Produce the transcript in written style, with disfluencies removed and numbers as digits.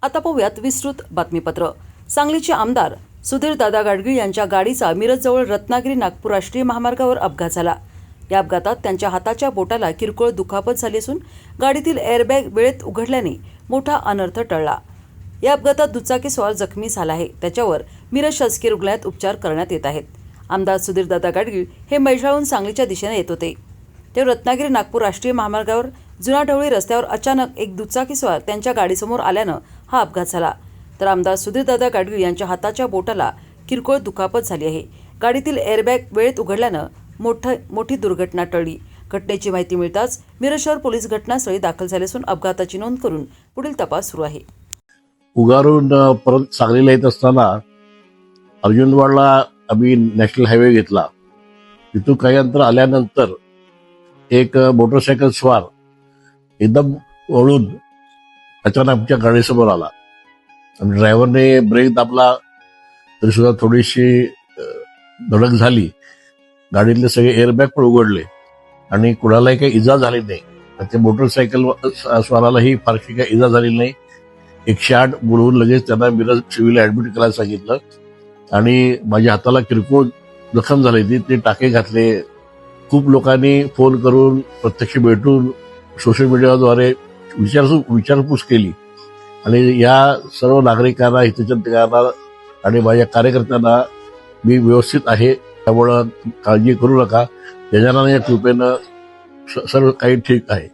आता पाहूयात विस्तृत बातमीपत्र। सांगलीचे आमदार सुधीरदादा गाडगीळ यांच्या गाडीचा मिरजजवळ रत्नागिरी नागपूर राष्ट्रीय महामार्गावर अपघात झाला। या अपघातात त्यांच्या हाताच्या बोटाला किरकोळ दुखापत झाली असून गाडीतील एअरबॅग वेळेत उघडल्याने मोठा अनर्थ टळला। या अपघातात दुचाकीस्वार जखमी झाला आहे। त्याच्यावर मिरज शासकीय रुग्णालयात उपचार करण्यात येत आहेत। आमदार सुधीरदादा गाडगीळ हे मैजाळहून सांगलीच्या दिशेने येत होते। ते रत्नागिरी नागपूर राष्ट्रीय महामार्गावर जुना ढवळी रस्त्यावर अचानक एक दुचाकीस्वार त्यांच्या गाडीसमोर आल्यानं हा अपघात झाला। तर आमदार सुधीरदादा गाडगीळ यांच्या हाताच्या बोटाला किरकोळ दुखापत झाली आहे। गाडीतील एअरबॅग वेळेत उघडल्यानं मोठी दुर्घटना टळली। घटनेची माहिती मिळताच मिरज शहर पोलीस घटनास्थळी दाखल झाले असून अपघाताची नोंद करून पुढील तपास सुरू आहे। उगारून परत सांगलीला येत असताना अर्जुनवाडला आम्ही नॅशनल हायवे घेतला। तिथून काही अंतर आल्यानंतर एक मोटरसायकल स्वार एकदम वळून अचानक आमच्या गाडीसमोर आला आणि ड्रायव्हरने ब्रेक दाबला तरी सुद्धा थोडीशी धडक झाली। गाडीतले सगळे एअरबॅग पण उघडले आणि कुणालाही काही इजा झाली नाही। त्या मोटरसायकल स्वारालाही फारशी काही इजा झाली नाही। 108 बोलवून लगेच त्यांना मिरज सिव्हिल ऍडमिट करायला सांगितलं आणि माझ्या हाताला किरकोळ जखम झाली ते टाके घातले। खूप लोकांनी फोन करून प्रत्यक्ष भेटून सोशल मीडियाद्वारे विचारपूस केली आणि या सर्व नागरिकांना हितचिंतकांना आणि माझ्या कार्यकर्त्यांना मी व्यवस्थित आहे त्यामुळं काळजी करू नका। गजाननाच्या कृपेनं सर्व काही ठीक आहे।